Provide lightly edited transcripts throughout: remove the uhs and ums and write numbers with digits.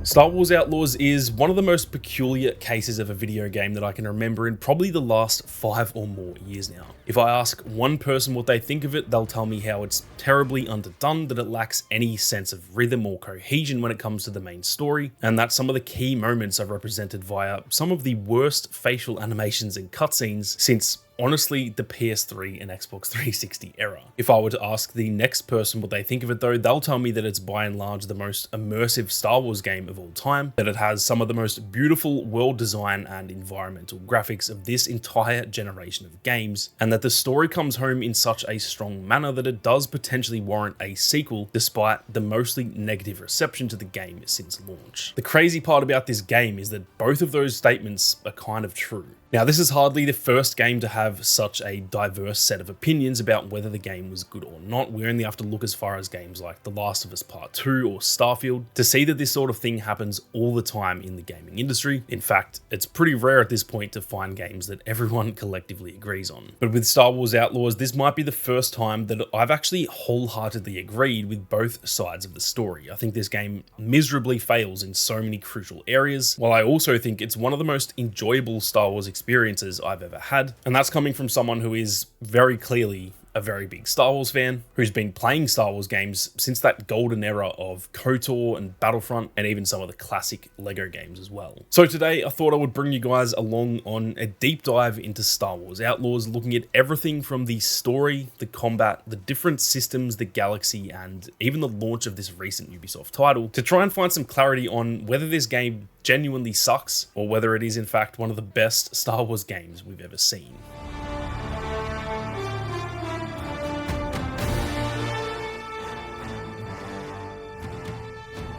Star Wars Outlaws is one of the most peculiar cases of a video game that I can remember in probably the last 5 or more years now. If I ask one person what they think of it, they'll tell me how it's terribly underdone, that it lacks any sense of rhythm or cohesion when it comes to the main story, and that some of the key moments are represented via some of the worst facial animations and cutscenes since honestly the PS3 and Xbox 360 era. If I were to ask the next person what they think of it though, they'll tell me that it's by and large the most immersive Star Wars game of all time, that it has some of the most beautiful world design and environmental graphics of this entire generation of games, and that the story comes home in such a strong manner that it does potentially warrant a sequel despite the mostly negative reception to the game since launch. The crazy part about this game is that both of those statements are kind of true. Now, this is hardly the first game to have such a diverse set of opinions about whether the game was good or not. We only have to look as far as games like The Last of Us Part 2 or Starfield to see that this sort of thing happens all the time in the gaming industry. In fact, it's pretty rare at this point to find games that everyone collectively agrees on. But with Star Wars Outlaws, this might be the first time that I've actually wholeheartedly agreed with both sides of the story. I think this game miserably fails in so many crucial areas, while I also think it's one of the most enjoyable Star Wars experiences I've ever had, and that's coming from someone who is very clearly a very big Star Wars fan, who's been playing Star Wars games since that golden era of KOTOR and Battlefront, and even some of the classic LEGO games as well. So today I thought I would bring you guys along on a deep dive into Star Wars Outlaws, looking at everything from the story, the combat, the different systems, the galaxy, and even the launch of this recent Ubisoft title, to try and find some clarity on whether this game genuinely sucks or whether it is in fact one of the best Star Wars games we've ever seen.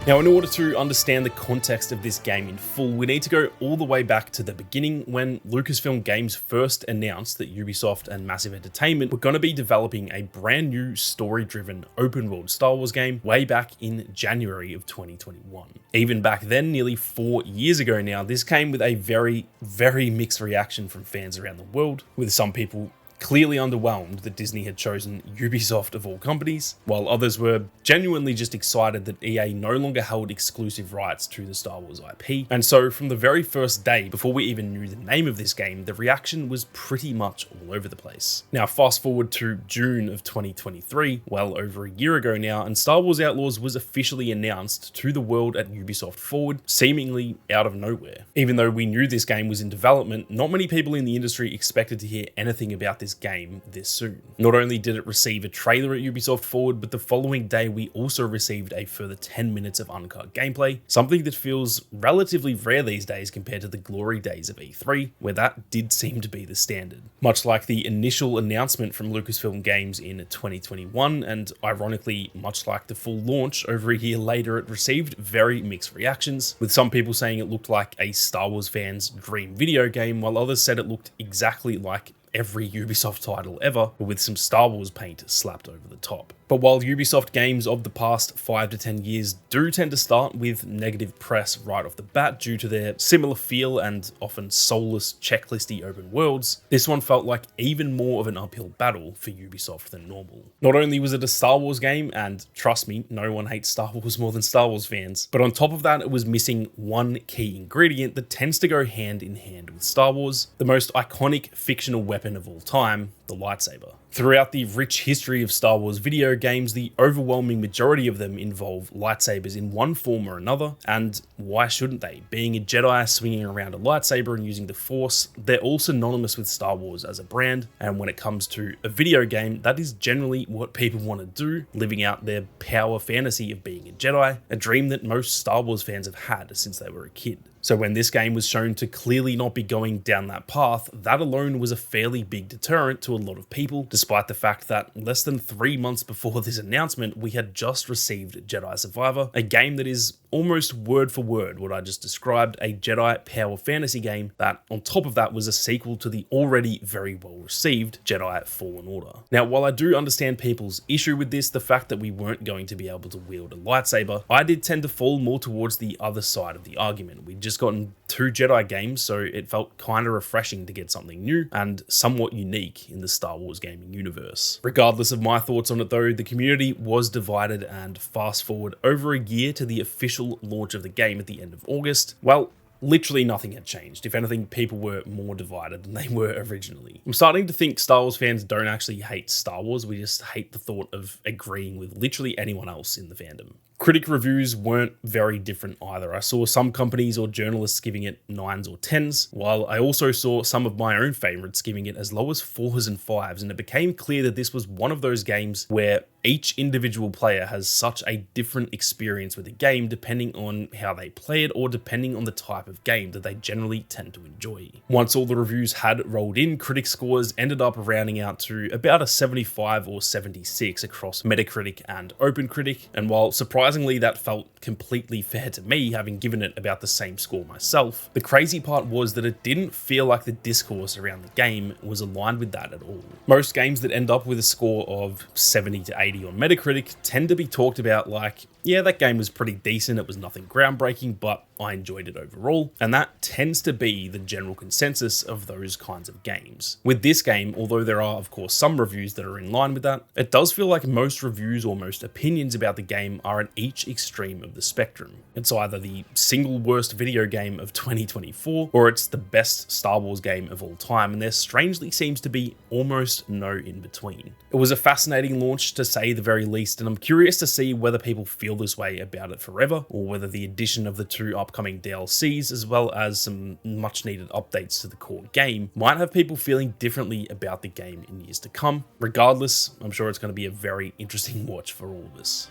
Now, in order to understand the context of this game in full, we need to go all the way back to the beginning when Lucasfilm Games first announced that Ubisoft and Massive Entertainment were going to be developing a brand new story-driven open-world Star Wars game way back in January of 2021. Even back then, nearly 4 years ago now, this came with a very, very mixed reaction from fans around the world, with some people clearly underwhelmed that Disney had chosen Ubisoft of all companies, while others were genuinely just excited that EA no longer held exclusive rights to the Star Wars IP. And so from the very first day, before we even knew the name of this game, the reaction was pretty much all over the place. Now fast forward to June of 2023, well over a year ago now, and Star Wars Outlaws was officially announced to the world at Ubisoft Forward, seemingly out of nowhere. Even though we knew this game was in development, not many people in the industry expected to hear anything about this game this soon. Not only did it receive a trailer at Ubisoft Forward, but the following day we also received a further 10 minutes of uncut gameplay, something that feels relatively rare these days compared to the glory days of E3, where that did seem to be the standard. Much like the initial announcement from Lucasfilm Games in 2021, and ironically, much like the full launch over a year later, it received very mixed reactions, with some people saying it looked like a Star Wars fan's dream video game, while others said it looked exactly like every Ubisoft title ever, but with some Star Wars paint slapped over the top. But while Ubisoft games of the past 5 to 10 years do tend to start with negative press right off the bat due to their similar feel and often soulless checklisty open worlds, this one felt like even more of an uphill battle for Ubisoft than normal. Not only was it a Star Wars game, and trust me, no one hates Star Wars more than Star Wars fans, but on top of that it was missing one key ingredient that tends to go hand in hand with Star Wars, the most iconic fictional weapon of all time, the lightsaber. Throughout the rich history of Star Wars video games, the overwhelming majority of them involve lightsabers in one form or another, and why shouldn't they? Being a Jedi, swinging around a lightsaber and using the Force, they're all synonymous with Star Wars as a brand, and when it comes to a video game, that is generally what people want to do, living out their power fantasy of being a Jedi, a dream that most Star Wars fans have had since they were a kid. So when this game was shown to clearly not be going down that path, that alone was a fairly big deterrent to a lot of people, despite the fact that less than 3 months before this announcement, we had just received Jedi Survivor, a game that is almost word for word what I just described, a Jedi power fantasy game that on top of that was a sequel to the already very well received Jedi Fallen Order. Now while I do understand people's issue with this, the fact that we weren't going to be able to wield a lightsaber, I did tend to fall more towards the other side of the argument. We'd just gotten 2 Jedi games, so it felt kind of refreshing to get something new and somewhat unique in the Star Wars gaming universe. Regardless of my thoughts on it though, the community was divided, and fast forward over a year to the official launch of the game at the end of August, well, literally nothing had changed. If anything, people were more divided than they were originally. I'm starting to think Star Wars fans don't actually hate Star Wars, we just hate the thought of agreeing with literally anyone else in the fandom. Critic reviews weren't very different either. I saw some companies or journalists giving it 9s or 10s, while I also saw some of my own favorites giving it as low as 4s and 5s, and it became clear that this was one of those games where each individual player has such a different experience with the game depending on how they play it or depending on the type of game that they generally tend to enjoy. Once all the reviews had rolled in, critic scores ended up rounding out to about a 75 or 76 across Metacritic and OpenCritic, and while surprisingly that felt completely fair to me, having given it about the same score myself, the crazy part was that it didn't feel like the discourse around the game was aligned with that at all. Most games that end up with a score of 70 to 80 on Metacritic tend to be talked about like, yeah, that game was pretty decent, it was nothing groundbreaking, but I enjoyed it overall, and that tends to be the general consensus of those kinds of games. With this game, although there are of course some reviews that are in line with that, it does feel like most reviews or most opinions about the game are at each extreme of the spectrum. It's either the single worst video game of 2024, or it's the best Star Wars game of all time, and there strangely seems to be almost no in between. It was a fascinating launch to say the very least, and I'm curious to see whether people feel this way about it forever, or whether the addition of the 2 upcoming DLCs, as well as some much needed updates to the core game, might have people feeling differently about the game in years to come. Regardless, I'm sure it's going to be a very interesting watch for all of us.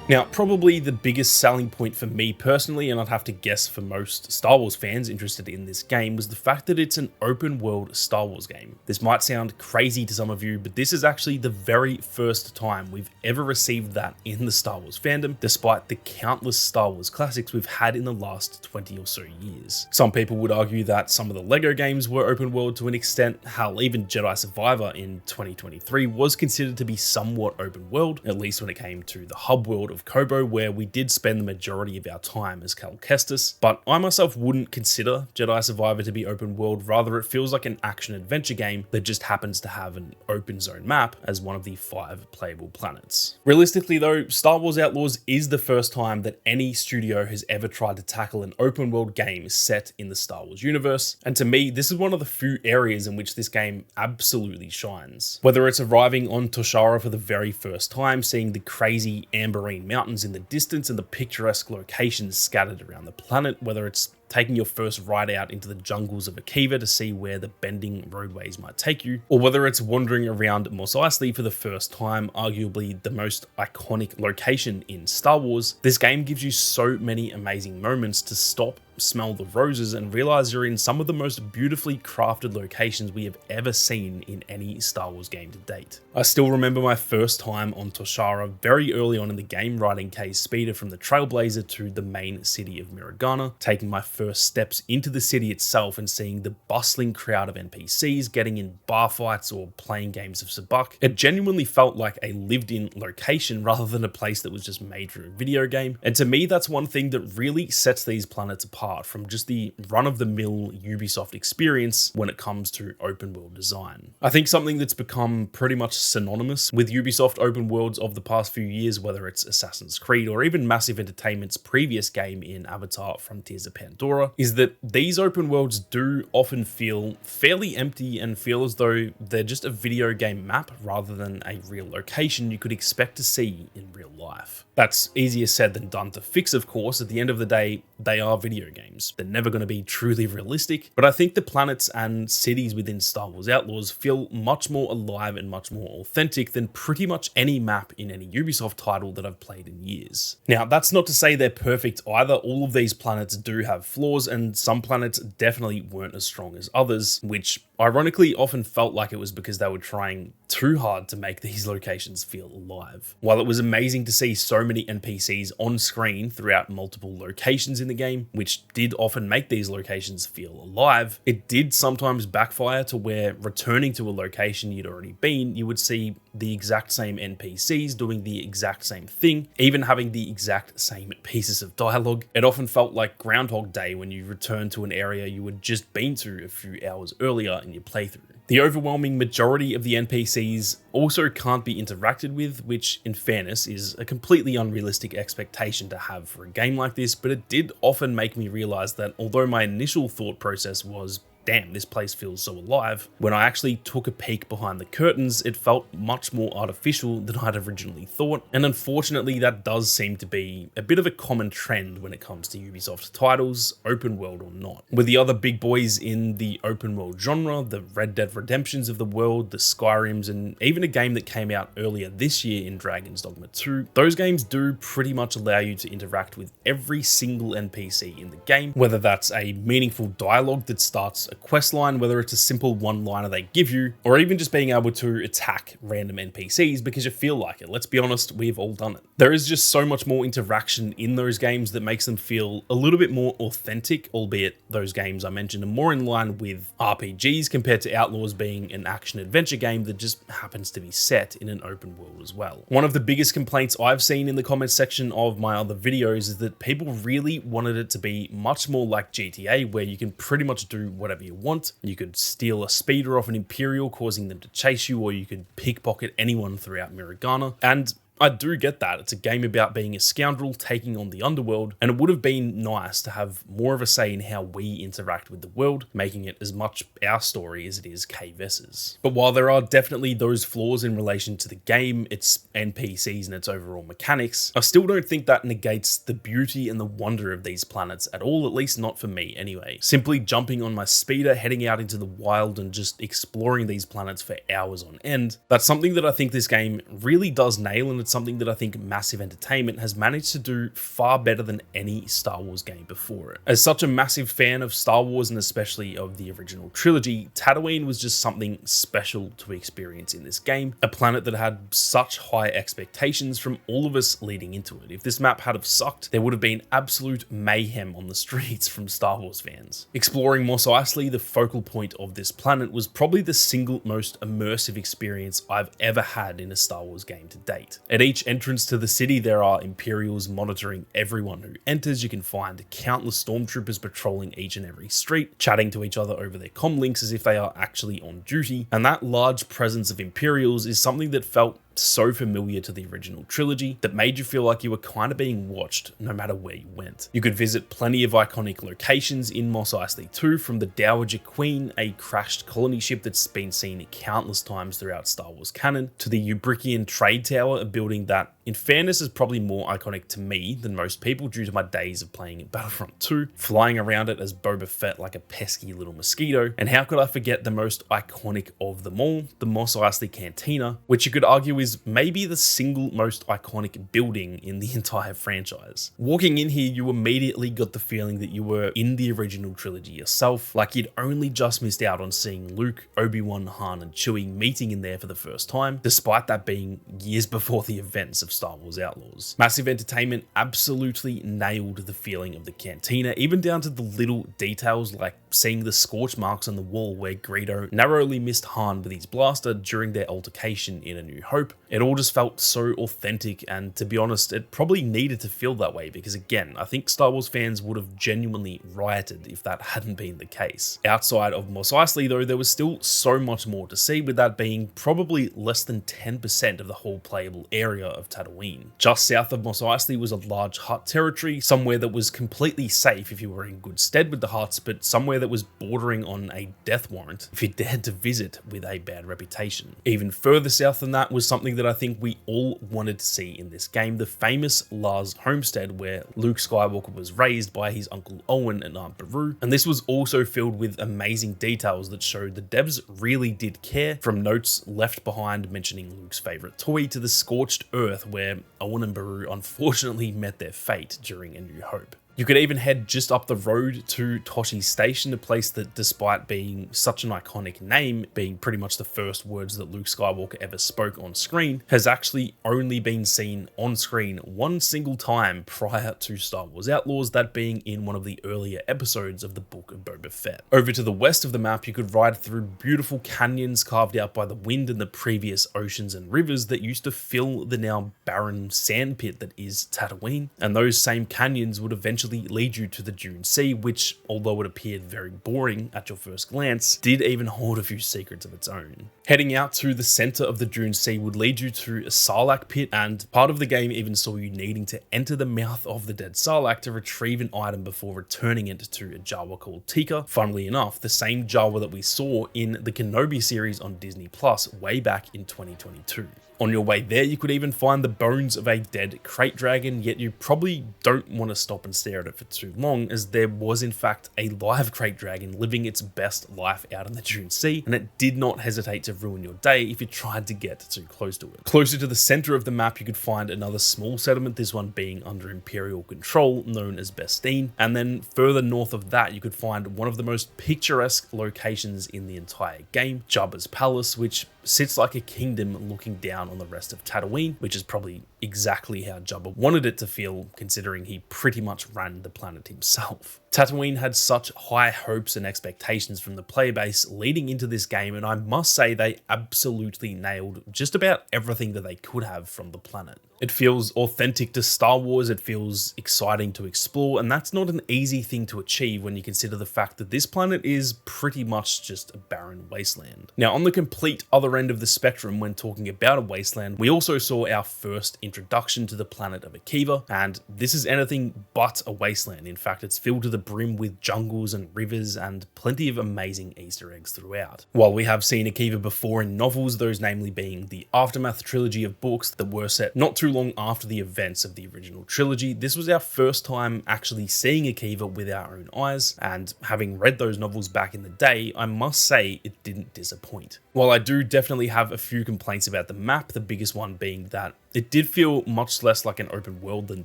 Now, probably the biggest selling point for me personally, and I'd have to guess for most Star Wars fans interested in this game, was the fact that it's an open world Star Wars game. This might sound crazy to some of you, but this is actually the very first time we've ever received that in the Star Wars fandom, despite the countless Star Wars classics we've had in the last 20 or so years. Some people would argue that some of the LEGO games were open world to an extent. Hell, even Jedi Survivor in 2023 was considered to be somewhat open world, at least when it came to the hub world of Kobo, where we did spend the majority of our time as Cal Kestis, but I myself wouldn't consider Jedi Survivor to be open world. Rather, it feels like an action adventure game that just happens to have an open zone map as one of the 5 playable planets. Realistically though, Star Wars Outlaws is the first time that any studio has ever tried to tackle an open world game set in the Star Wars universe, and to me this is one of the few areas in which this game absolutely shines. Whether it's arriving on Toshara for the very first time, seeing the crazy amberine mountains in the distance and the picturesque locations scattered around the planet, whether it's taking your first ride out into the jungles of Akiva to see where the bending roadways might take you, or whether it's wandering around Mos Eisley for the first time, arguably the most iconic location in Star Wars, this game gives you so many amazing moments to stop, smell the roses, and realize you're in some of the most beautifully crafted locations we have ever seen in any Star Wars game to date. I still remember my first time on Toshara very early on in the game, riding Kay's speeder from the Trailblazer to the main city of Miragana, taking my first steps into the city itself and seeing the bustling crowd of NPCs getting in bar fights or playing games of Sabacc. It genuinely felt like a lived-in location rather than a place that was just made for a video game, and to me that's one thing that really sets these planets apart from just the run-of-the-mill Ubisoft experience when it comes to open world design. I think something that's become pretty much synonymous with Ubisoft open worlds of the past few years, whether it's Assassin's Creed or even Massive Entertainment's previous game in Avatar: Frontiers of Pandora, is that these open worlds do often feel fairly empty and feel as though they're just a video game map rather than a real location you could expect to see in real life. That's easier said than done to fix, of course. At the end of the day, they are video games. They're never going to be truly realistic, but I think the planets and cities within Star Wars Outlaws feel much more alive and much more authentic than pretty much any map in any Ubisoft title that I've played in years. Now, that's not to say they're perfect either. All of these planets do have flaws, and some planets definitely weren't as strong as others, which ironically often felt like it was because they were trying too hard to make these locations feel alive. While it was amazing to see so so many NPCs on screen throughout multiple locations in the game, which did often make these locations feel alive, it did sometimes backfire to where returning to a location you'd already been, you would see the exact same NPCs doing the exact same thing, even having the exact same pieces of dialogue. It often felt like Groundhog Day when you return to an area you had just been to a few hours earlier in your playthrough. The overwhelming majority of the NPCs also can't be interacted with, which in fairness is a completely unrealistic expectation to have for a game like this, but it did often make me realize that although my initial thought process was, damn, this place feels so alive, when I actually took a peek behind the curtains, it felt much more artificial than I'd originally thought. And unfortunately, that does seem to be a bit of a common trend when it comes to Ubisoft titles, open world or not. With the other big boys in the open world genre, the Red Dead Redemptions of the world, the Skyrims, and even a game that came out earlier this year in Dragon's Dogma 2, those games do pretty much allow you to interact with every single NPC in the game, whether that's a meaningful dialogue that starts a quest line, whether it's a simple one-liner they give you, or even just being able to attack random NPCs because you feel like it. Let's be honest, we've all done it. There is just so much more interaction in those games that makes them feel a little bit more authentic, albeit those games I mentioned are more in line with RPGs compared to Outlaws being an action-adventure game that just happens to be set in an open world as well. One of the biggest complaints I've seen in the comments section of my other videos is that people really wanted it to be much more like GTA, where you can pretty much do whatever you want. You could steal a speeder off an Imperial, causing them to chase you, or you could pickpocket anyone throughout Miragana. And I do get that. It's a game about being a scoundrel taking on the underworld, and it would have been nice to have more of a say in how we interact with the world, making it as much our story as it is KVS's. But while there are definitely those flaws in relation to the game, its NPCs and its overall mechanics, I still don't think that negates the beauty and the wonder of these planets at all, at least not for me anyway. Simply jumping on my speeder, heading out into the wild and just exploring these planets for hours on end, that's something that I think this game really does nail, and it's something that I think Massive Entertainment has managed to do far better than any Star Wars game before it. As such a massive fan of Star Wars, and especially of the original trilogy, Tatooine was just something special to experience in this game, a planet that had such high expectations from all of us leading into it. If this map had have sucked, there would have been absolute mayhem on the streets from Star Wars fans. Exploring Mos Eisley, the focal point of this planet, was probably the single most immersive experience I've ever had in a Star Wars game to date. At each entrance to the city, there are Imperials monitoring everyone who enters. You can find countless stormtroopers patrolling each and every street, chatting to each other over their comm links as if they are actually on duty. And that large presence of Imperials is something that felt so familiar to the original trilogy that made you feel like you were kind of being watched no matter where you went. You could visit plenty of iconic locations in Mos Eisley 2, from the Dowager Queen, a crashed colony ship that's been seen countless times throughout Star Wars canon, to the Ubrikian Trade Tower, a building that, in fairness, is probably more iconic to me than most people due to my days of playing in Battlefront 2, flying around it as Boba Fett like a pesky little mosquito. And how could I forget the most iconic of them all, the Mos Eisley Cantina, which you could argue is maybe the single most iconic building in the entire franchise. Walking in here, you immediately got the feeling that you were in the original trilogy yourself, like you'd only just missed out on seeing Luke, Obi-Wan, Han, and Chewie meeting in there for the first time, despite that being years before the events of Star Wars Outlaws. Massive Entertainment absolutely nailed the feeling of the cantina, even down to the little details like seeing the scorch marks on the wall where Greedo narrowly missed Han with his blaster during their altercation in A New Hope. It all just felt so authentic, and to be honest, it probably needed to feel that way because, again, I think Star Wars fans would have genuinely rioted if that hadn't been the case. Outside of Mos Eisley though, there was still so much more to see, with that being probably less than 10% of the whole playable area of Tatooine. Just south of Mos Eisley was a large Hutt territory, somewhere that was completely safe if you were in good stead with the Hutts, but somewhere that was bordering on a death warrant if you dared to visit with a bad reputation. Even further south than that was something that I think we all wanted to see in this game, the famous Lars homestead where Luke Skywalker was raised by his uncle Owen and Aunt Beru, and this was also filled with amazing details that showed the devs really did care, from notes left behind mentioning Luke's favourite toy to the scorched earth where Owen and Beru unfortunately met their fate during A New Hope. You could even head just up the road to Toshi's Station, a place that, despite being such an iconic name, being pretty much the first words that Luke Skywalker ever spoke on screen, has actually only been seen on screen one single time prior to Star Wars Outlaws, that being in one of the earlier episodes of the Book of Boba Fett. Over to the west of the map, you could ride through beautiful canyons carved out by the wind and the previous oceans and rivers that used to fill the now barren sand pit that is Tatooine, and those same canyons would eventually lead you to the Dune Sea, which, although it appeared very boring at your first glance, did even hold a few secrets of its own. Heading out to the center of the Dune Sea would lead you to a Sarlacc pit, and part of the game even saw you needing to enter the mouth of the dead Sarlacc to retrieve an item before returning it to a Jawa called Tika. Funnily enough, the same Jawa that we saw in the Kenobi series on Disney Plus way back in 2022. On your way there, you could even find the bones of a dead crate dragon, yet you probably don't want to stop and stare at it for too long, as there was in fact a live crate dragon living its best life out in the Dune Sea, and it did not hesitate to ruin your day if you tried to get too close to it. Closer to the center of the map, you could find another small settlement, this one being under Imperial control, known as Bestine, and then further north of that, you could find one of the most picturesque locations in the entire game, Jabba's Palace, which sits like a kingdom looking down on the rest of Tatooine, which is probably exactly how Jabba wanted it to feel, considering he pretty much ran the planet himself. Tatooine had such high hopes and expectations from the player base leading into this game, and I must say they absolutely nailed just about everything that they could have from the planet. It feels authentic to Star Wars, it feels exciting to explore, and that's not an easy thing to achieve when you consider the fact that this planet is pretty much just a barren wasteland. Now, on the complete other end of the spectrum, when talking about a wasteland, we also saw our first introduction to the planet of Akiva, and this is anything but a wasteland. In fact, it's filled to the brim with jungles and rivers and plenty of amazing Easter eggs throughout. While we have seen Akiva before in novels, those namely being the Aftermath trilogy of books that were set not too long after the events of the original trilogy, this was our first time actually seeing Akiva with our own eyes, and having read those novels back in the day, I must say it didn't disappoint. While I do definitely have a few complaints about the map, the biggest one being that it did feel much less like an open world than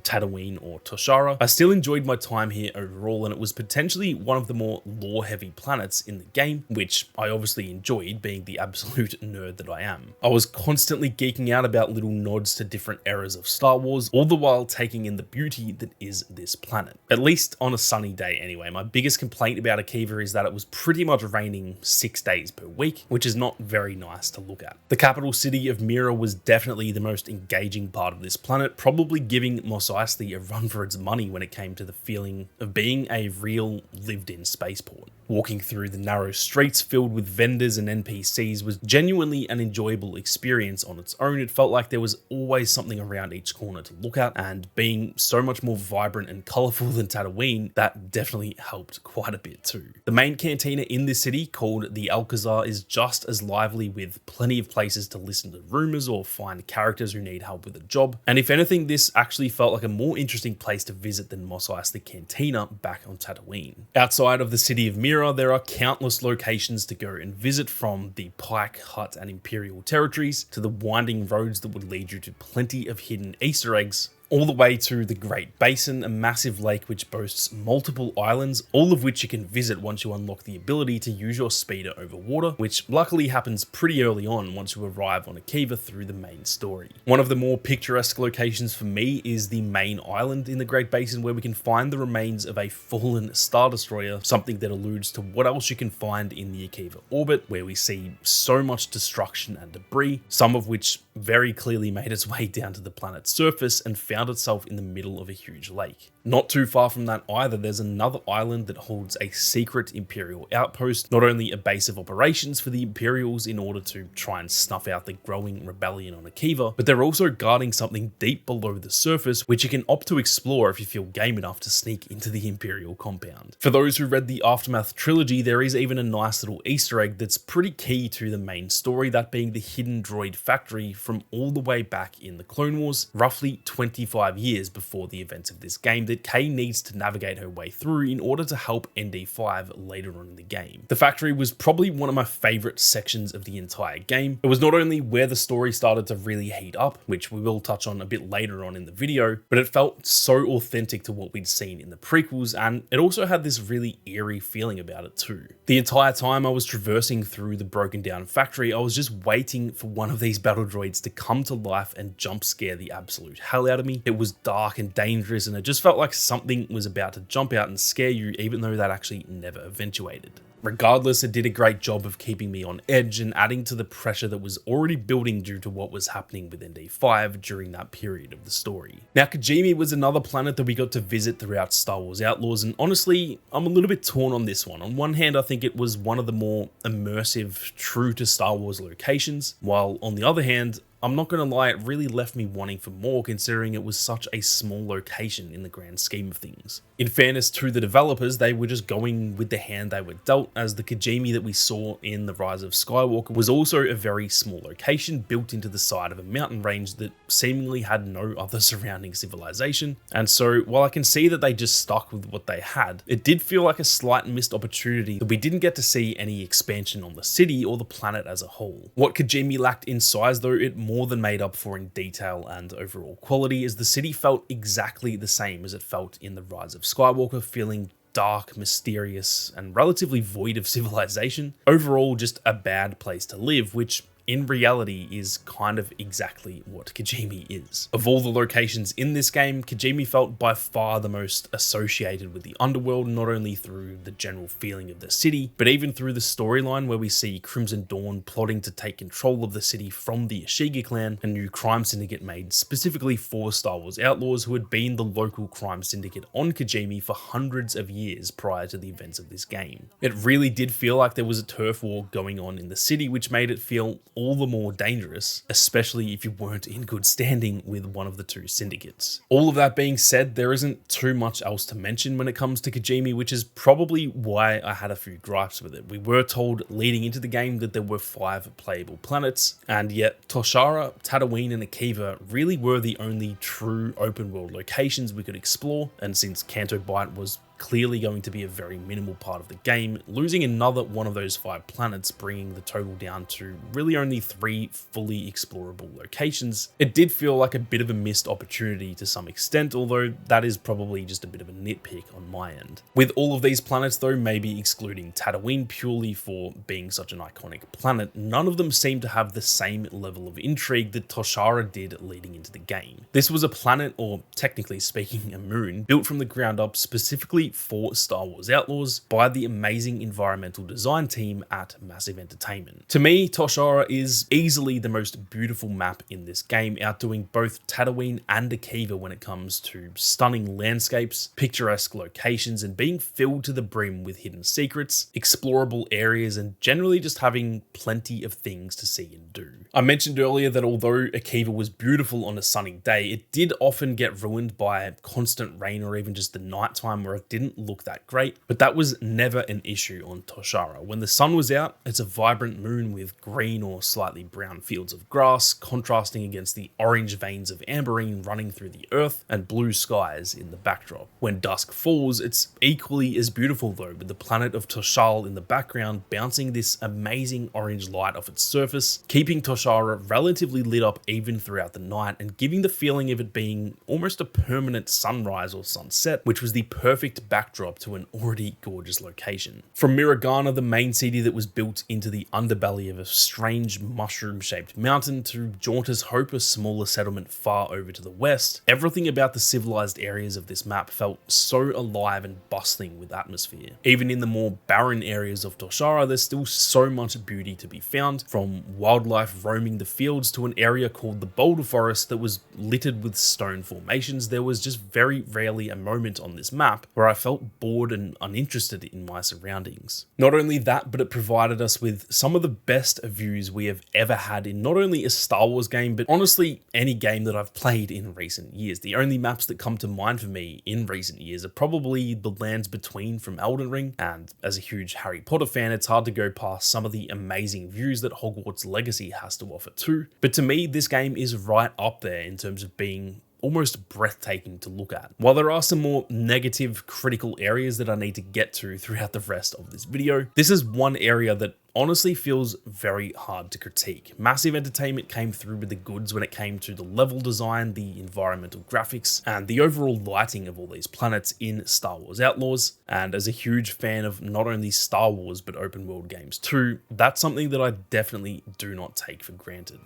Tatooine or Toshara, I still enjoyed my time here overall, and it was potentially one of the more lore-heavy planets in the game, which I obviously enjoyed, being the absolute nerd that I am. I was constantly geeking out about little nods to different eras of Star Wars, all the while taking in the beauty that is this planet. At least on a sunny day anyway. My biggest complaint about Akiva is that it was pretty much raining 6 days per week, which is not very nice to look at. The capital city of Mira was definitely the most engaging part of this planet, probably giving Mos Eisley a run for its money when it came to the feeling of being a real lived-in spaceport. Walking through the narrow streets filled with vendors and NPCs was genuinely an enjoyable experience on its own. It felt like there was always something around each corner to look at, and being so much more vibrant and colourful than Tatooine, that definitely helped quite a bit too. The main cantina in this city, called the Alcazar, is just as lively, with plenty of places to listen to rumours or find characters who need help with a job, and if anything, this actually felt like a more interesting place to visit than Mos Eisley Cantina back on Tatooine. Outside of the city of Mira, there are countless locations to go and visit, from the Pike, Hut and Imperial territories to the winding roads that would lead you to plenty of hidden Easter eggs, all the way to the Great Basin, a massive lake which boasts multiple islands, all of which you can visit once you unlock the ability to use your speeder over water, which luckily happens pretty early on once you arrive on Akiva through the main story. One of the more picturesque locations for me is the main island in the Great Basin, where we can find the remains of a fallen Star Destroyer, something that alludes to what else you can find in the Akiva orbit, where we see so much destruction and debris, some of which very clearly made its way down to the planet's surface and found itself in the middle of a huge lake. Not too far from that either, there's another island that holds a secret Imperial outpost, not only a base of operations for the Imperials in order to try and snuff out the growing rebellion on Akiva, but they're also guarding something deep below the surface, which you can opt to explore if you feel game enough to sneak into the Imperial compound. For those who read the Aftermath trilogy, there is even a nice little Easter egg that's pretty key to the main story, that being the hidden droid factory from all the way back in the Clone Wars, roughly 25 years before the events of this game, that Kay needs to navigate her way through in order to help ND5 later on in the game. The factory was probably one of my favorite sections of the entire game. It was not only where the story started to really heat up, which we will touch on a bit later on in the video, but it felt so authentic to what we'd seen in the prequels, and it also had this really eerie feeling about it too. The entire time I was traversing through the broken down factory, I was just waiting for one of these battle droids to come to life and jump scare the absolute hell out of me. It was dark and dangerous, and it just felt like something was about to jump out and scare you, even though that actually never eventuated. Regardless, it did a great job of keeping me on edge and adding to the pressure that was already building due to what was happening with ND5 during that period of the story. Now, Kijimi was another planet that we got to visit throughout Star Wars Outlaws, and honestly, I'm a little bit torn on this one. On one hand, I think it was one of the more immersive, true to Star Wars locations, while on the other hand, I'm not going to lie, it really left me wanting for more considering it was such a small location in the grand scheme of things. In fairness to the developers, they were just going with the hand they were dealt, as the Kijimi that we saw in The Rise of Skywalker was also a very small location built into the side of a mountain range that seemingly had no other surrounding civilization. And so while I can see that they just stuck with what they had, it did feel like a slight missed opportunity that we didn't get to see any expansion on the city or the planet as a whole. What Kijimi lacked in size though, it more than made up for in detail and overall quality, as the city felt exactly the same as it felt in The Rise of Skywalker, feeling dark, mysterious, and relatively void of civilization. Overall, just a bad place to live, which in reality is kind of exactly what Kijimi is. Of all the locations in this game, Kijimi felt by far the most associated with the underworld, not only through the general feeling of the city, but even through the storyline where we see Crimson Dawn plotting to take control of the city from the Ashiga clan, a new crime syndicate made specifically for Star Wars Outlaws, who had been the local crime syndicate on Kijimi for hundreds of years prior to the events of this game. It really did feel like there was a turf war going on in the city, which made it feel all the more dangerous, especially if you weren't in good standing with one of the two syndicates. All of that being said, there isn't too much else to mention when it comes to Kijimi, which is probably why I had a few gripes with it. We were told leading into the game that there were 5 playable planets, and yet Toshara, Tatooine, and Akiva really were the only true open world locations we could explore, and since Canto Bight was clearly going to be a very minimal part of the game, losing another one of those 5 planets, bringing the total down to really only 3 fully explorable locations. It did feel like a bit of a missed opportunity to some extent, although that is probably just a bit of a nitpick on my end. With all of these planets though, maybe excluding Tatooine purely for being such an iconic planet, none of them seem to have the same level of intrigue that Toshara did leading into the game. This was a planet, or technically speaking a moon, built from the ground up specifically for Star Wars Outlaws by the amazing environmental design team at Massive Entertainment. To me, Toshara is easily the most beautiful map in this game, outdoing both Tatooine and Akiva when it comes to stunning landscapes, picturesque locations, and being filled to the brim with hidden secrets, explorable areas, and generally just having plenty of things to see and do. I mentioned earlier that although Akiva was beautiful on a sunny day, it did often get ruined by constant rain or even just the nighttime where it didn't look that great, but that was never an issue on Toshara. When the sun was out, it's a vibrant moon with green or slightly brown fields of grass contrasting against the orange veins of amberine running through the earth and blue skies in the backdrop. When dusk falls, it's equally as beautiful though, with the planet of Toshal in the background bouncing this amazing orange light off its surface, keeping Toshara relatively lit up even throughout the night and giving the feeling of it being almost a permanent sunrise or sunset, which was the perfect backdrop to an already gorgeous location. From Miragana, the main city that was built into the underbelly of a strange mushroom-shaped mountain, to Jaunter's Hope, a smaller settlement far over to the west, everything about the civilized areas of this map felt so alive and bustling with atmosphere. Even in the more barren areas of Toshara, there's still so much beauty to be found, from wildlife roaming the fields to an area called the Boulder Forest that was littered with stone formations. There was just very rarely a moment on this map where I felt bored and uninterested in my surroundings. Not only that, but it provided us with some of the best views we have ever had in not only a Star Wars game, but honestly any game that I've played in recent years. The only maps that come to mind for me in recent years are probably the lands between from Elden Ring, and as a huge Harry Potter fan, it's hard to go past some of the amazing views that Hogwarts Legacy has to offer too. But to me, this game is right up there in terms of being almost breathtaking to look at. While there are some more negative critical areas that I need to get to throughout the rest of this video, this is one area that honestly feels very hard to critique. Massive Entertainment came through with the goods when it came to the level design, the environmental graphics, and the overall lighting of all these planets in Star Wars Outlaws. And as a huge fan of not only Star Wars but open world games too, that's something that I definitely do not take for granted.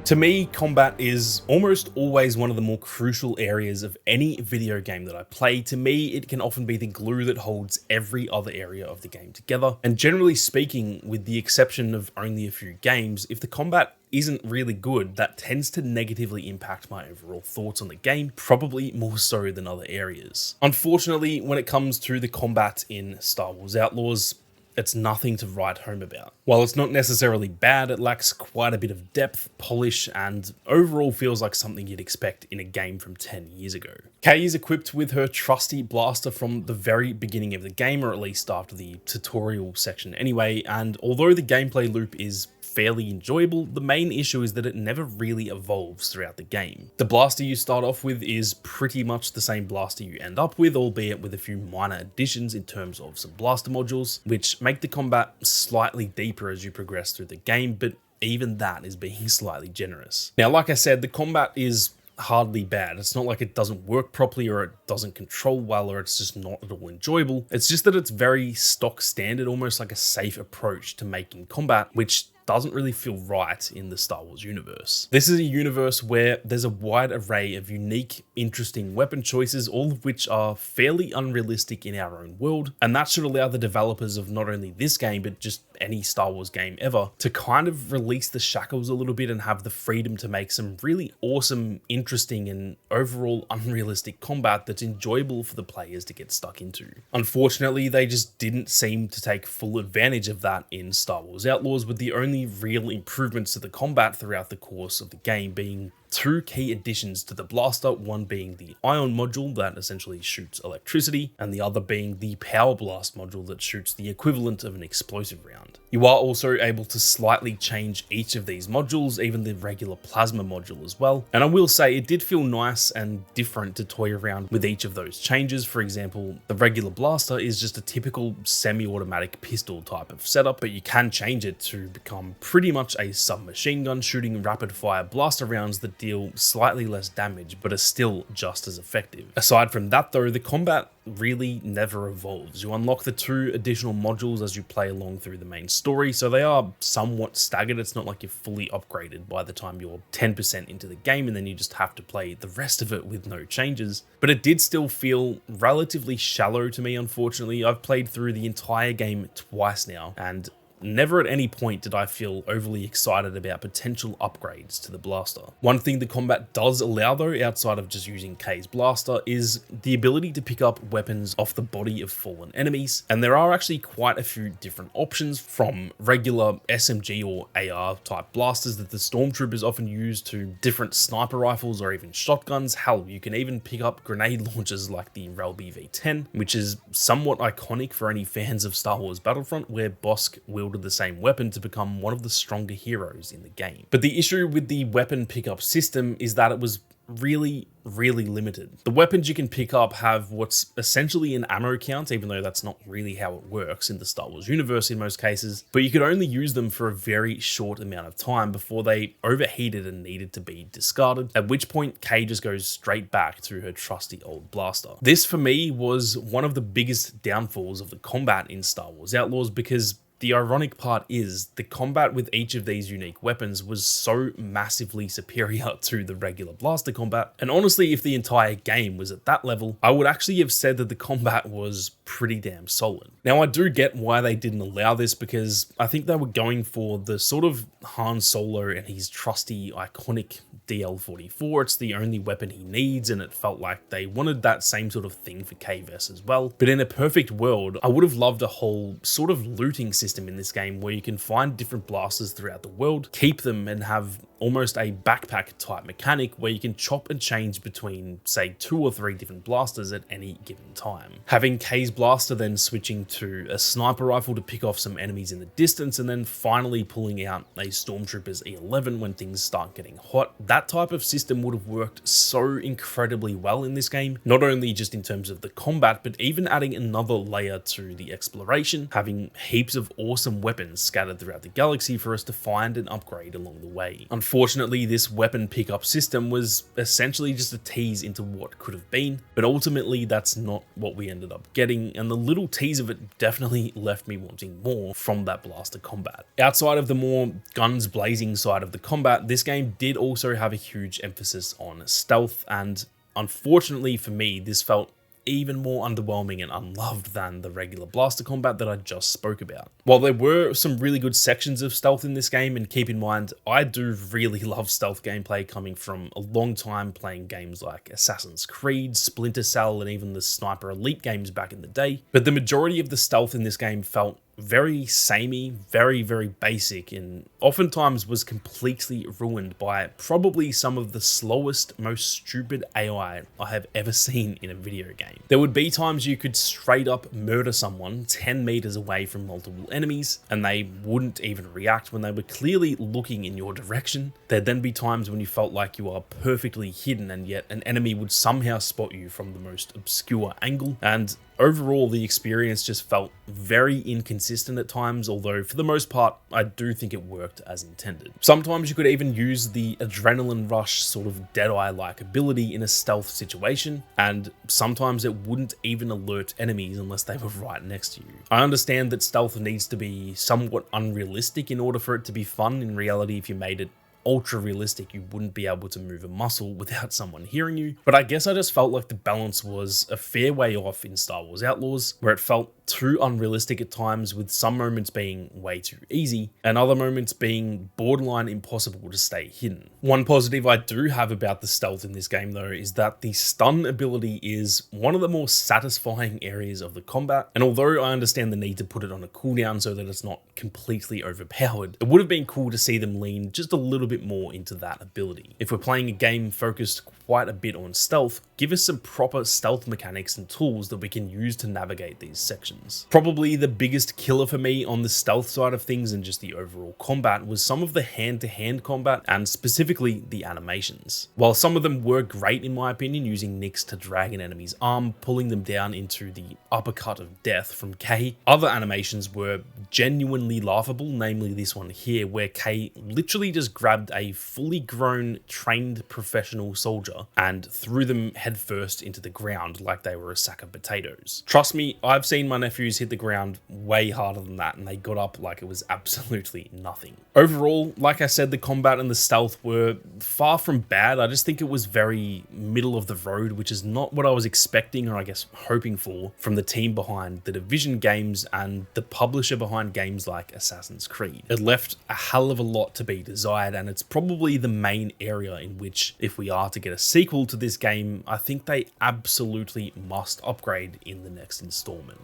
To me, combat is almost always one of the more crucial areas of any video game that I play. To me, it can often be the glue that holds every other area of the game together. And generally speaking, with the exception of only a few games, if the combat isn't really good, that tends to negatively impact my overall thoughts on the game, probably more so than other areas. Unfortunately, when it comes to the combat in Star Wars Outlaws, it's nothing to write home about. While it's not necessarily bad, it lacks quite a bit of depth, polish, and overall feels like something you'd expect in a game from 10 years ago. Kay is equipped with her trusty blaster from the very beginning of the game, or at least after the tutorial section anyway, and although the gameplay loop is fairly enjoyable, the main issue is that it never really evolves throughout the game. The blaster you start off with is pretty much the same blaster you end up with, albeit with a few minor additions in terms of some blaster modules, which make the combat slightly deeper as you progress through the game, but even that is being slightly generous. Now, like I said, the combat is hardly bad. It's not like it doesn't work properly or it doesn't control well or it's just not at all enjoyable. It's just that it's very stock standard, almost like a safe approach to making combat, which doesn't really feel right in the Star Wars universe. This is a universe where there's a wide array of unique, interesting weapon choices, all of which are fairly unrealistic in our own world, and that should allow the developers of not only this game, but just any Star Wars game ever, to kind of release the shackles a little bit and have the freedom to make some really awesome, interesting, and overall unrealistic combat that's enjoyable for the players to get stuck into. Unfortunately, they just didn't seem to take full advantage of that in Star Wars Outlaws, with the only real improvements to the combat throughout the course of the game being two key additions to the blaster, one being the ion module that essentially shoots electricity, and the other being the power blast module that shoots the equivalent of an explosive round. You are also able to slightly change each of these modules, even the regular plasma module as well. And I will say it did feel nice and different to toy around with each of those changes. For example, the regular blaster is just a typical semi-automatic pistol type of setup, but you can change it to become pretty much a submachine gun shooting rapid fire blaster rounds that deal slightly less damage, but are still just as effective. Aside from that though, the combat really never evolves. You unlock the two additional modules as you play along through the main story, so they are somewhat staggered. It's not like you're fully upgraded by the time you're 10% into the game and then you just have to play the rest of it with no changes. But it did still feel relatively shallow to me, unfortunately. I've played through the entire game twice now, and never at any point did I feel overly excited about potential upgrades to the blaster. One thing the combat does allow though, outside of just using Kay's blaster, is the ability to pick up weapons off the body of fallen enemies. And there are actually quite a few different options, from regular SMG or AR type blasters that the stormtroopers often use to different sniper rifles or even shotguns. Hell, you can even pick up grenade launchers like the Relby V10, which is somewhat iconic for any fans of Star Wars Battlefront, where Bosk wielded the same weapon to become one of the stronger heroes in the game. But the issue with the weapon pickup system is that it was really limited. The weapons you can pick up have what's essentially an ammo count, even though that's not really how it works in the Star Wars universe in most cases, but you could only use them for a very short amount of time before they overheated and needed to be discarded, at which point Kay just goes straight back to her trusty old blaster. This for me was one of the biggest downfalls of the combat in Star Wars Outlaws, because the ironic part is the combat with each of these unique weapons was so massively superior to the regular blaster combat. And honestly, if the entire game was at that level, I would actually have said that the combat was pretty damn solid. Now, I do get why they didn't allow this, because I think they were going for the sort of Han Solo and his trusty iconic DL-44. It's the only weapon he needs, and it felt like they wanted that same sort of thing for K-Vess as well. But in a perfect world, I would have loved a whole sort of looting system in this game where you can find different blasters throughout the world, keep them, and have almost a backpack type mechanic where you can chop and change between, say, 2 or 3 different blasters at any given time. Having K's blaster, then switching to a sniper rifle to pick off some enemies in the distance, and then finally pulling out a Stormtrooper's E11 when things start getting hot. That type of system would have worked so incredibly well in this game, not only just in terms of the combat, but even adding another layer to the exploration, having heaps of awesome weapons scattered throughout the galaxy for us to find and upgrade along the way. Unfortunately, this weapon pickup system was essentially just a tease into what could have been, but ultimately that's not what we ended up getting, and the little tease of it definitely left me wanting more from that blaster combat. Outside of the more guns blazing side of the combat, this game did also have a huge emphasis on stealth, and unfortunately for me, this felt even more underwhelming and unloved than the regular blaster combat that I just spoke about. While there were some really good sections of stealth in this game, and keep in mind, I do really love stealth gameplay coming from a long time playing games like Assassin's Creed, Splinter Cell, and even the Sniper Elite games back in the day, but the majority of the stealth in this game felt very samey, very basic, and oftentimes was completely ruined by probably some of the slowest, most stupid AI I have ever seen in a video game. There would be times you could straight up murder someone 10 meters away from multiple enemies, and they wouldn't even react when they were clearly looking in your direction. There'd then be times when you felt like you are perfectly hidden, and yet an enemy would somehow spot you from the most obscure angle, and overall, the experience just felt very inconsistent at times, although for the most part, I do think it worked as intended. Sometimes you could even use the adrenaline rush sort of Deadeye-like ability in a stealth situation, and sometimes it wouldn't even alert enemies unless they were right next to you. I understand that stealth needs to be somewhat unrealistic in order for it to be fun. In reality, if you made it ultra realistic, you wouldn't be able to move a muscle without someone hearing you. But I guess I just felt like the balance was a fair way off in Star Wars Outlaws, where it felt too unrealistic at times, with some moments being way too easy and other moments being borderline impossible to stay hidden. One positive I do have about the stealth in this game though is that the stun ability is one of the more satisfying areas of the combat, and although I understand the need to put it on a cooldown so that it's not completely overpowered, it would have been cool to see them lean just a little bit more into that ability. If we're playing a game focused quite a bit on stealth, give us some proper stealth mechanics and tools that we can use to navigate these sections. Probably the biggest killer for me on the stealth side of things and just the overall combat was some of the hand-to-hand combat, and specifically the animations. While some of them were great in my opinion, using Nyx to drag an enemy's arm, pulling them down into the uppercut of death from K, other animations were genuinely laughable, namely this one here where K literally just grabbed a fully grown, trained professional soldier and threw them headfirst into the ground like they were a sack of potatoes. Trust me, I've seen my nephews hit the ground way harder than that, and they got up like it was absolutely nothing. Overall, like I said, the combat and the stealth were far from bad. I just think it was very middle of the road, which is not what I was expecting, or I guess hoping for, from the team behind the Division games and the publisher behind games like Assassin's Creed. It left a hell of a lot to be desired, and it's probably the main area in which, if we are to get a sequel to this game, I think they absolutely must upgrade in the next installment.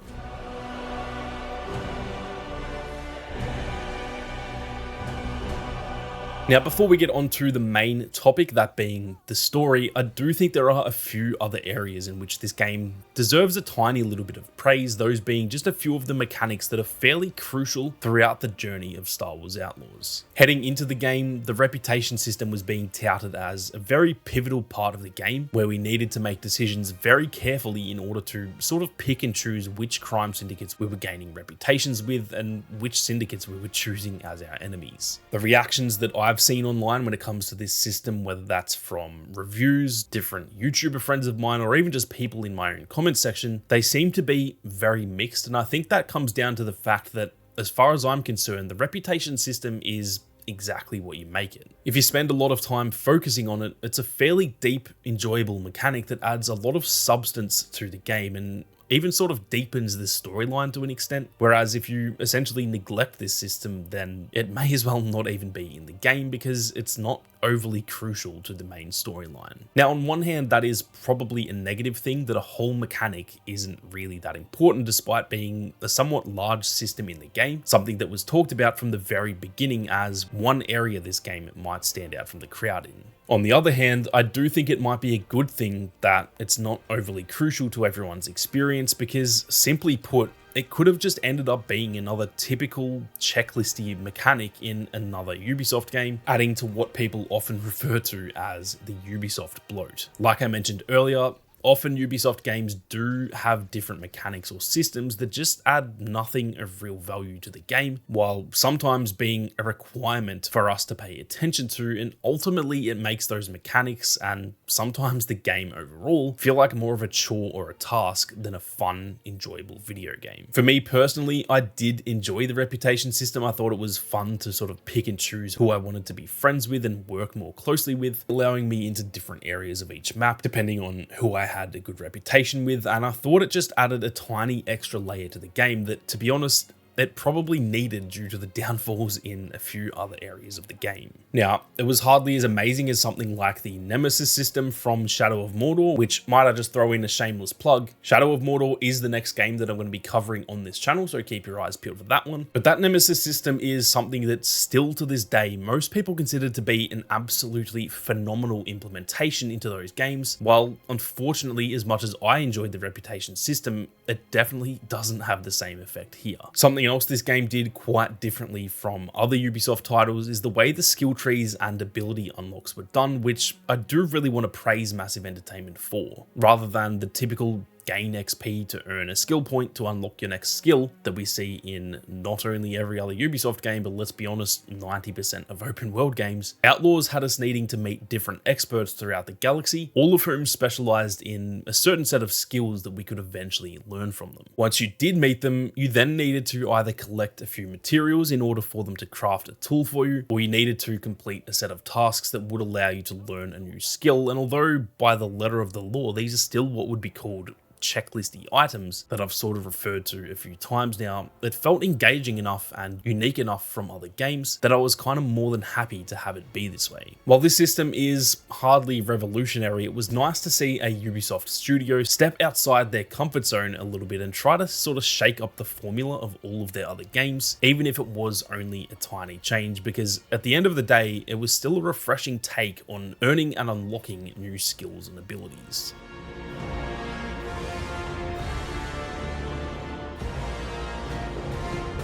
Now, before we get on to the main topic, that being the story, I do think there are a few other areas in which this game deserves a tiny little bit of praise, those being just a few of the mechanics that are fairly crucial throughout the journey of Star Wars Outlaws. Heading into the game, the reputation system was being touted as a very pivotal part of the game, where we needed to make decisions very carefully in order to sort of pick and choose which crime syndicates we were gaining reputations with and which syndicates we were choosing as our enemies. The reactions that I've seen online when it comes to this system, whether that's from reviews, different YouTuber friends of mine, or even just people in my own comment section, they seem to be very mixed. And I think that comes down to the fact that, as far as I'm concerned, the reputation system is exactly what you make it. If you spend a lot of time focusing on it, it's a fairly deep, enjoyable mechanic that adds a lot of substance to the game and even sort of deepens the storyline to an extent. Whereas if you essentially neglect this system, then it may as well not even be in the game, because it's not overly crucial to the main storyline. Now, on one hand, that is probably a negative thing that a whole mechanic isn't really that important despite being a somewhat large system in the game, something that was talked about from the very beginning as one area this game might stand out from the crowd in. On the other hand, I do think it might be a good thing that it's not overly crucial to everyone's experience because, simply put, it could have just ended up being another typical checklisty mechanic in another Ubisoft game, adding to what people often refer to as the Ubisoft bloat. Like I mentioned earlier, often Ubisoft games do have different mechanics or systems that just add nothing of real value to the game, while sometimes being a requirement for us to pay attention to, and ultimately it makes those mechanics and sometimes the game overall feel like more of a chore or a task than a fun, enjoyable video game. For me personally, I did enjoy the reputation system. I thought it was fun to sort of pick and choose who I wanted to be friends with and work more closely with, allowing me into different areas of each map depending on who I had a good reputation with, and I thought it just added a tiny extra layer to the game that, to be honest, it probably needed due to the downfalls in a few other areas of the game. Now, it was hardly as amazing as something like the Nemesis system from Shadow of Mordor, which, might I just throw in a shameless plug, Shadow of Mordor is the next game that I'm going to be covering on this channel, so keep your eyes peeled for that one. But that Nemesis system is something that still to this day, most people consider to be an absolutely phenomenal implementation into those games, while unfortunately, as much as I enjoyed the reputation system, it definitely doesn't have the same effect here. Something else this game did quite differently from other Ubisoft titles is the way the skill trees and ability unlocks were done, which I do really want to praise Massive Entertainment for, rather than the typical gain XP to earn a skill point to unlock your next skill that we see in not only every other Ubisoft game, but let's be honest, 90% of open world games. Outlaws had us needing to meet different experts throughout the galaxy, all of whom specialized in a certain set of skills that we could eventually learn from them. Once you did meet them, you then needed to either collect a few materials in order for them to craft a tool for you, or you needed to complete a set of tasks that would allow you to learn a new skill. And although by the letter of the law, these are still what would be called checklisty items that I've sort of referred to a few times now, it felt engaging enough and unique enough from other games that I was kind of more than happy to have it be this way. While this system is hardly revolutionary, it was nice to see a Ubisoft studio step outside their comfort zone a little bit and try to sort of shake up the formula of all of their other games, even if it was only a tiny change, because at the end of the day, it was still a refreshing take on earning and unlocking new skills and abilities.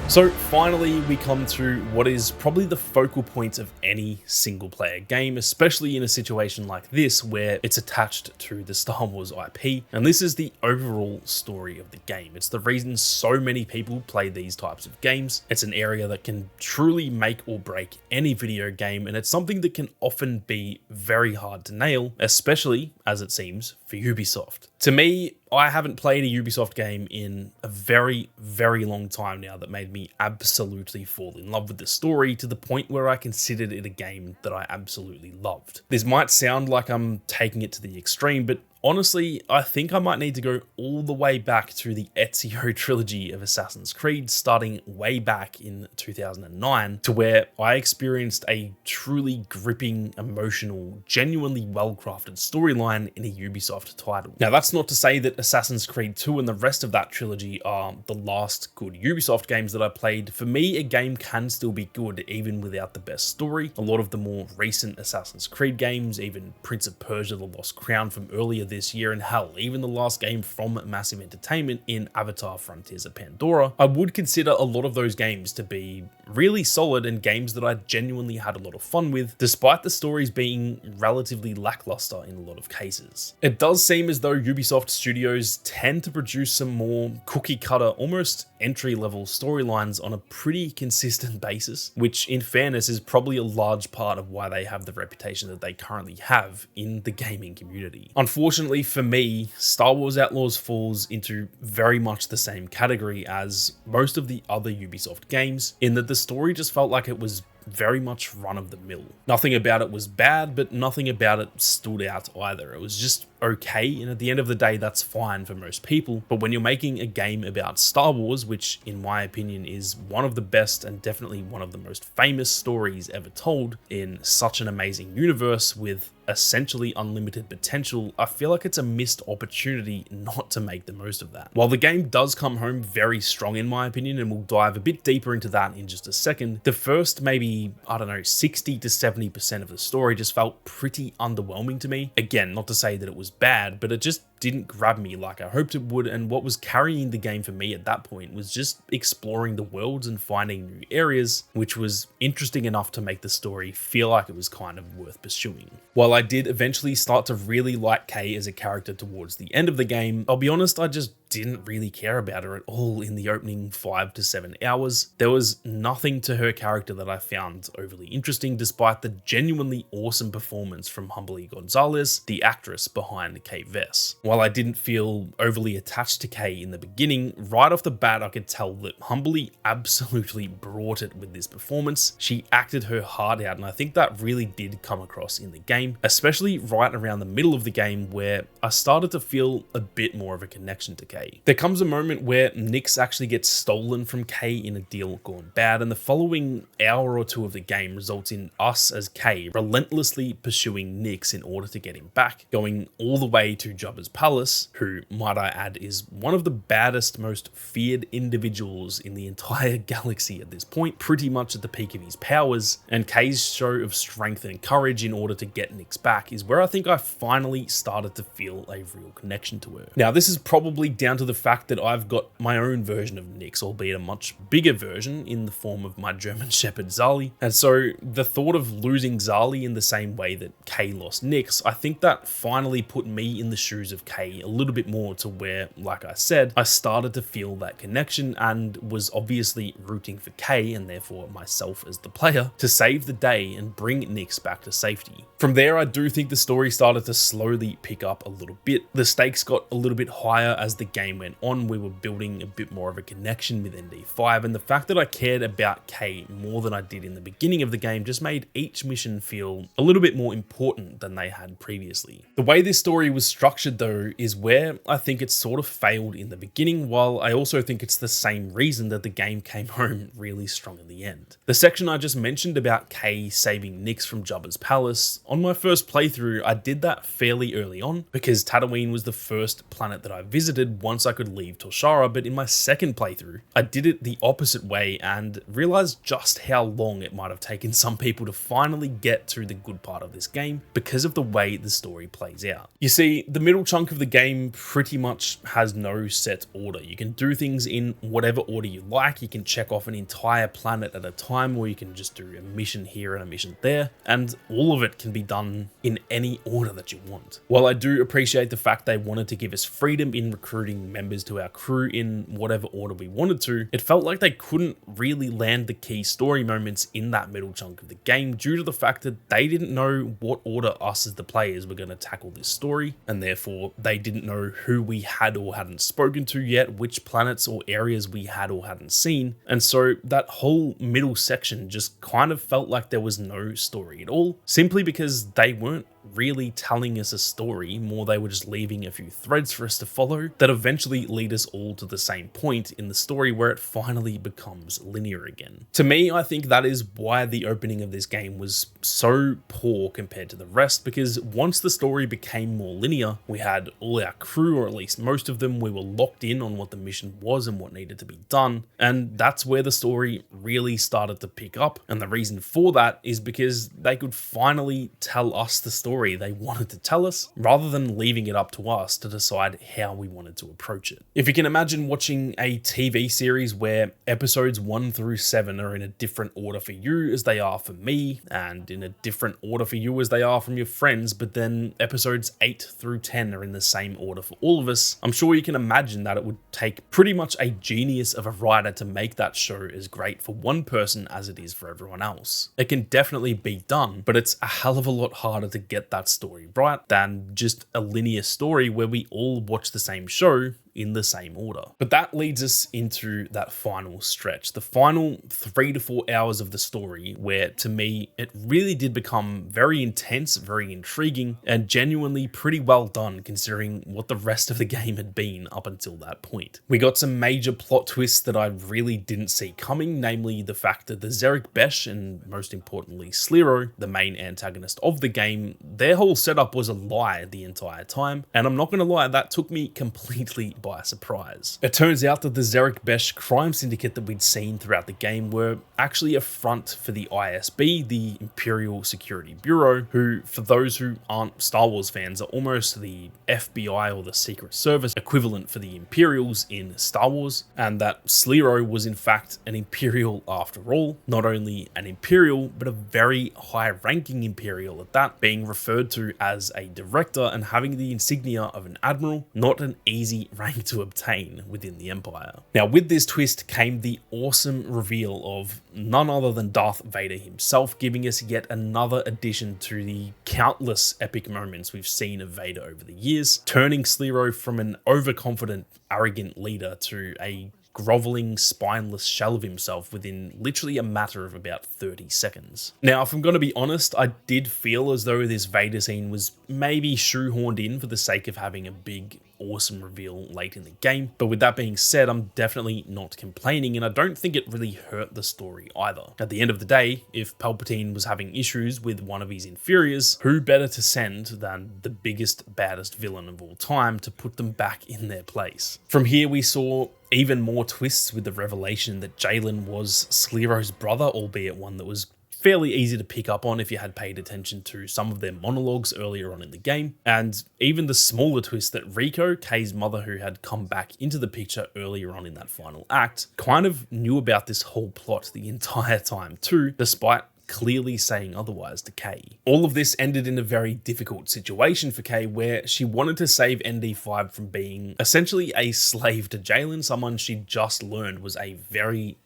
So finally, we come to what is probably the focal point of any single player game, especially in a situation like this where it's attached to the Star Wars IP, and this is the overall story of the game. It's the reason so many people play these types of games. It's an area that can truly make or break any video game, and it's something that can often be very hard to nail, especially, as it seems, for Ubisoft. To me, I haven't played a Ubisoft game in a very, very long time now that made me absolutely fall in love with the story to the point where I considered it a game that I absolutely loved. This might sound like I'm taking it to the extreme, but honestly, I think I might need to go all the way back to the Ezio trilogy of Assassin's Creed, starting way back in 2009, to where I experienced a truly gripping, emotional, genuinely well-crafted storyline in a Ubisoft title. Now, that's not to say that Assassin's Creed 2 and the rest of that trilogy are the last good Ubisoft games that I played. For me, a game can still be good even without the best story. A lot of the more recent Assassin's Creed games, even Prince of Persia: The Lost Crown from earlier this year, and hell, even the last game from Massive Entertainment in Avatar: Frontiers of Pandora, I would consider a lot of those games to be really solid and games that I genuinely had a lot of fun with, despite the stories being relatively lackluster in a lot of cases. It does seem as though Ubisoft studios tend to produce some more cookie cutter, almost entry-level storylines on a pretty consistent basis, which in fairness is probably a large part of why they have the reputation that they currently have in the gaming community. Unfortunately for me, Star Wars Outlaws falls into very much the same category as most of the other Ubisoft games, in that the story just felt like it was very much run of the mill. Nothing about it was bad, but nothing about it stood out either. It was just okay, and at the end of the day, that's fine for most people. But when you're making a game about Star Wars, which in my opinion is one of the best and definitely one of the most famous stories ever told in such an amazing universe with essentially unlimited potential, I feel like it's a missed opportunity not to make the most of that. While the game does come home very strong in my opinion, and we'll dive a bit deeper into that in just a second, the first maybe, I don't know, 60 to 70% of the story just felt pretty underwhelming to me. Again, not to say that it was bad, but it just didn't grab me like I hoped it would, and what was carrying the game for me at that point was just exploring the worlds and finding new areas, which was interesting enough to make the story feel like it was kind of worth pursuing. While I did eventually start to really like Kay as a character towards the end of the game, I'll be honest, I just didn't really care about her at all in the opening 5 to 7 hours. There was nothing to her character that I found overly interesting, despite the genuinely awesome performance from Humbly Gonzalez, the actress behind Kay Vess. While I didn't feel overly attached to Kay in the beginning, right off the bat I could tell that Humbly absolutely brought it with this performance. She acted her heart out, and I think that really did come across in the game, especially right around the middle of the game where I started to feel a bit more of a connection to Kay. There comes a moment where Nyx actually gets stolen from Kay in a deal gone bad, and the following hour or two of the game results in us as Kay relentlessly pursuing Nyx in order to get him back, going all the way to Jabba's palace, who, might I add, is one of the baddest, most feared individuals in the entire galaxy at this point, pretty much at the peak of his powers, and Kay's show of strength and courage in order to get Nyx back is where I think I finally started to feel a real connection to her. Now, this is probably down to the fact that I've got my own version of Nyx, albeit a much bigger version in the form of my German Shepherd Zali. And so the thought of losing Zali in the same way that Kay lost Nyx, I think that finally put me in the shoes of Kay a little bit more to where, like I said, I started to feel that connection and was obviously rooting for Kay, and therefore myself as the player, to save the day and bring Nyx back to safety. From there, I do think the story started to slowly pick up a little bit. The stakes got a little bit higher as the game went on. We were building a bit more of a connection with ND5, and the fact that I cared about Kay more than I did in the beginning of the game just made each mission feel a little bit more important than they had previously. The way this story was structured though is where I think it sort of failed in the beginning, while I also think it's the same reason that the game came home really strong in the end. The section I just mentioned about Kay saving Nyx from Jabba's palace, on my first playthrough I did that fairly early on because Tatooine was the first planet that I visited once I could leave Toshara, but in my second playthrough I did it the opposite way and realized just how long it might have taken some people to finally get to the good part of this game because of the way the story plays out. You see, the middle chunk of the game pretty much has no set order. You can do things in whatever order you like. You can check off an entire planet at a time, or you can just do a mission here and a mission there, and all of it can be done in any order that you want. While I do appreciate the fact they wanted to give us freedom in recruiting members to our crew in whatever order we wanted to, it felt like they couldn't really land the key story moments in that middle chunk of the game due to the fact that they didn't know what order us as the players were going to tackle this story, and therefore they didn't know who we had or hadn't spoken to yet, which planets or areas we had or hadn't seen, and so that whole middle section just kind of felt like there was no story at all, simply because they weren't really telling us a story, more they were just leaving a few threads for us to follow that eventually lead us all to the same point in the story where it finally becomes linear again. To me, I think that is why the opening of this game was so poor compared to the rest, because once the story became more linear, we had all our crew, or at least most of them, we were locked in on what the mission was and what needed to be done, and that's where the story really started to pick up. And the reason for that is because they could finally tell us the story they wanted to tell us, rather than leaving it up to us to decide how we wanted to approach it. If you can imagine watching a TV series where episodes 1 through 7 are in a different order for you as they are for me, and in a different order for you as they are from your friends, but then episodes 8 through 10 are in the same order for all of us, I'm sure you can imagine that it would take pretty much a genius of a writer to make that show as great for one person as it is for everyone else. It can definitely be done, but it's a hell of a lot harder to get that story right than just a linear story where we all watch the same show in the same order. But that leads us into that final stretch, the final 3 to 4 hours of the story, where to me, it really did become very intense, very intriguing, and genuinely pretty well done considering what the rest of the game had been up until that point. We got some major plot twists that I really didn't see coming, namely the fact that the Zerek Besh and most importantly Slero, the main antagonist of the game, their whole setup was a lie the entire time, and I'm not gonna lie, that took me completely by surprise. It turns out that the Zerek Besh crime syndicate that we'd seen throughout the game were actually a front for the ISB, the Imperial Security Bureau, who, for those who aren't Star Wars fans, are almost the FBI or the Secret Service equivalent for the Imperials in Star Wars, and that Slero was in fact an Imperial after all, not only an Imperial, but a very high-ranking Imperial at that, being referred to as a director and having the insignia of an admiral, not an easy rank to obtain within the Empire. Now, with this twist came the awesome reveal of none other than Darth Vader himself, giving us yet another addition to the countless epic moments we've seen of Vader over the years, turning Slero from an overconfident, arrogant leader to a groveling, spineless shell of himself within literally a matter of about 30 seconds. Now, if I'm going to be honest, I did feel as though this Vader scene was maybe shoehorned in for the sake of having a big, awesome reveal late in the game. But with that being said, I'm definitely not complaining, and I don't think it really hurt the story either. At the end of the day, if Palpatine was having issues with one of his inferiors, who better to send than the biggest, baddest villain of all time to put them back in their place? From here, we saw even more twists with the revelation that Jalen was Slero's brother, albeit one that was fairly easy to pick up on if you had paid attention to some of their monologues earlier on in the game, and even the smaller twist that Rico, Kay's mother who had come back into the picture earlier on in that final act, kind of knew about this whole plot the entire time too, despite clearly saying otherwise to Kay. All of this ended in a very difficult situation for Kay, where she wanted to save ND5 from being essentially a slave to Jalen, someone she just learned was a very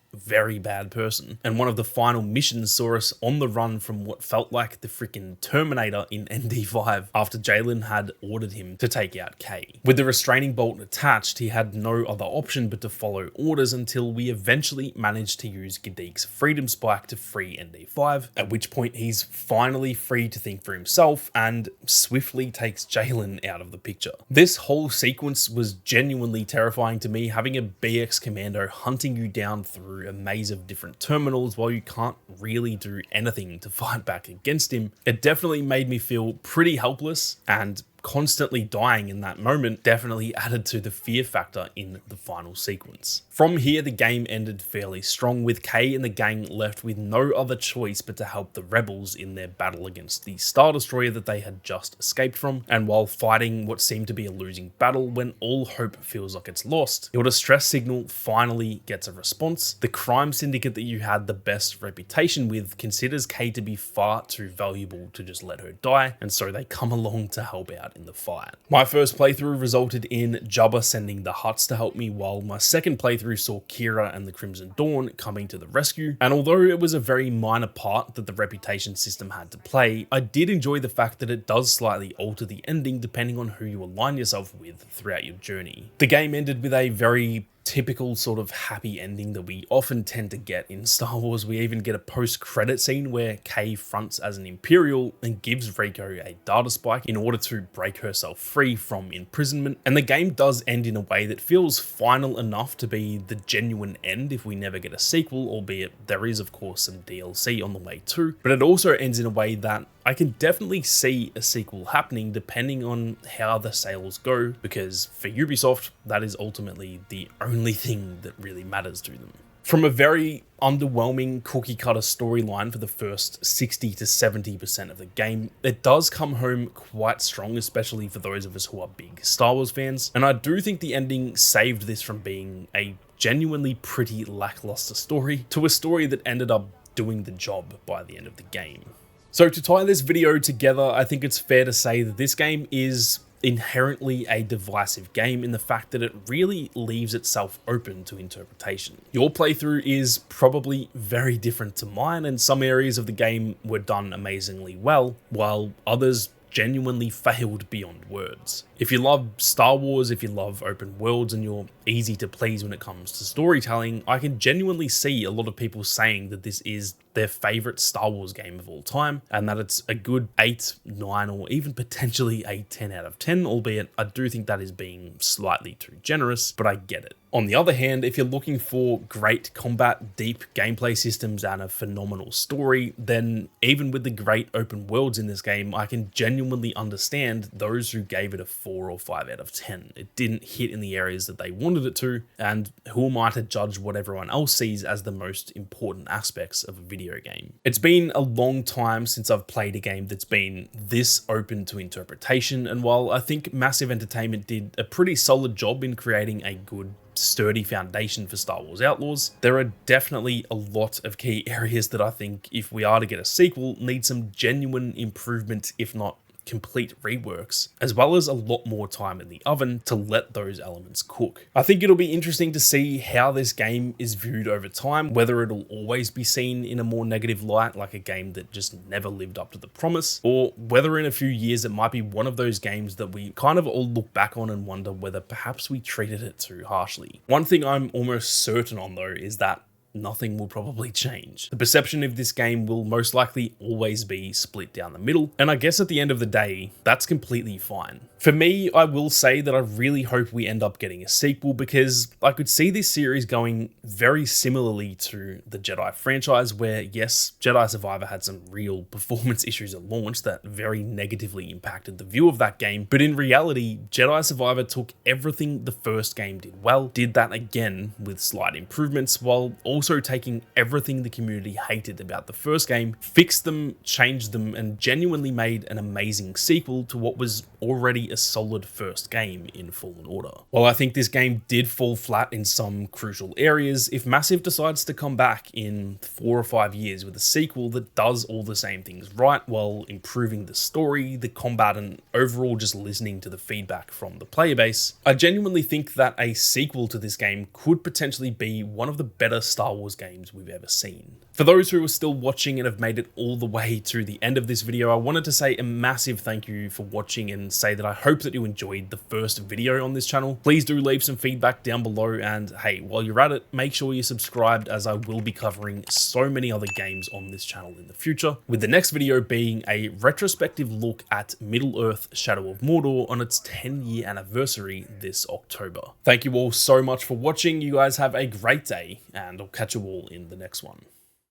bad person. And one of the final missions saw us on the run from what felt like the freaking Terminator in ND5 after Jalen had ordered him to take out Kay. With the restraining bolt attached, he had no other option but to follow orders until we eventually managed to use Gadik's freedom spike to free ND5, at which point he's finally free to think for himself and swiftly takes Jalen out of the picture. This whole sequence was genuinely terrifying to me, having a BX commando hunting you down through a maze of different terminals while you can't really do anything to fight back against him. It definitely made me feel pretty helpless, and constantly dying in that moment definitely added to the fear factor in the final sequence. From here, the game ended fairly strong, with Kay and the gang left with no other choice but to help the rebels in their battle against the Star Destroyer that they had just escaped from. And while fighting what seemed to be a losing battle when all hope feels like it's lost, your distress signal finally gets a response. The crime syndicate that you had the best reputation with considers Kay to be far too valuable to just let her die, and so they come along to help out in the fight. My first playthrough resulted in Jabba sending the Hutts to help me, while my second playthrough saw Kira and the Crimson Dawn coming to the rescue. And although it was a very minor part that the reputation system had to play, I did enjoy the fact that it does slightly alter the ending depending on who you align yourself with throughout your journey. The game ended with a very typical sort of happy ending that we often tend to get in Star Wars. We even get a post-credit scene where Kay fronts as an Imperial and gives Rico a data spike in order to break herself free from imprisonment. And the game does end in a way that feels final enough to be the genuine end if we never get a sequel, albeit there is of course some DLC on the way too. But it also ends in a way that I can definitely see a sequel happening depending on how the sales go, because for Ubisoft, that is ultimately the only thing that really matters to them. From a very underwhelming cookie cutter storyline for the first 60 to 70% of the game, it does come home quite strong, especially for those of us who are big Star Wars fans. And I do think the ending saved this from being a genuinely pretty lackluster story to a story that ended up doing the job by the end of the game. So to tie this video together, I think it's fair to say that this game is inherently a divisive game in the fact that it really leaves itself open to interpretation. Your playthrough is probably very different to mine, and some areas of the game were done amazingly well, while others genuinely failed beyond words. If you love Star Wars, if you love open worlds and you're easy to please when it comes to storytelling, I can genuinely see a lot of people saying that this is their favorite Star Wars game of all time, and that it's a good 8, 9, or even potentially a 10 out of 10, albeit I do think that is being slightly too generous, but I get it. On the other hand, if you're looking for great combat, deep gameplay systems, and a phenomenal story, then even with the great open worlds in this game, I can genuinely understand those who gave it a 4 or 5 out of 10. It didn't hit in the areas that they wanted it to, and who am I to judge what everyone else sees as the most important aspects of a video game? It's been a long time since I've played a game that's been this open to interpretation, and while I think Massive Entertainment did a pretty solid job in creating a good, sturdy foundation for Star Wars Outlaws, there are definitely a lot of key areas that I think, if we are to get a sequel, need some genuine improvement, if not complete reworks, as well as a lot more time in the oven to let those elements cook. I think it'll be interesting to see how this game is viewed over time, whether it'll always be seen in a more negative light, like a game that just never lived up to the promise, or whether in a few years it might be one of those games that we kind of all look back on and wonder whether perhaps we treated it too harshly. One thing I'm almost certain on though is that nothing will probably change. The perception of this game will most likely always be split down the middle, and I guess at the end of the day, that's completely fine. For me, I will say that I really hope we end up getting a sequel, because I could see this series going very similarly to the Jedi franchise, where yes, Jedi Survivor had some real performance issues at launch that very negatively impacted the view of that game, but in reality, Jedi Survivor took everything the first game did well, did that again with slight improvements, while also taking everything the community hated about the first game, fixed them, changed them, and genuinely made an amazing sequel to what was already a solid first game in Fallen Order. While I think this game did fall flat in some crucial areas, if Massive decides to come back in 4 or 5 years with a sequel that does all the same things right while improving the story, the combat, and overall just listening to the feedback from the player base, I genuinely think that a sequel to this game could potentially be one of the better Star Wars games we've ever seen. For those who are still watching and have made it all the way to the end of this video, I wanted to say a massive thank you for watching and say that I hope that you enjoyed the first video on this channel. Please do leave some feedback down below, and hey, while you're at it, make sure you're subscribed, as I will be covering so many other games on this channel in the future, with the next video being a retrospective look at Middle-earth: Shadow of Mordor on its 10-year anniversary this October. Thank you all so much for watching. You guys have a great day, and I'll catch you all in the next one.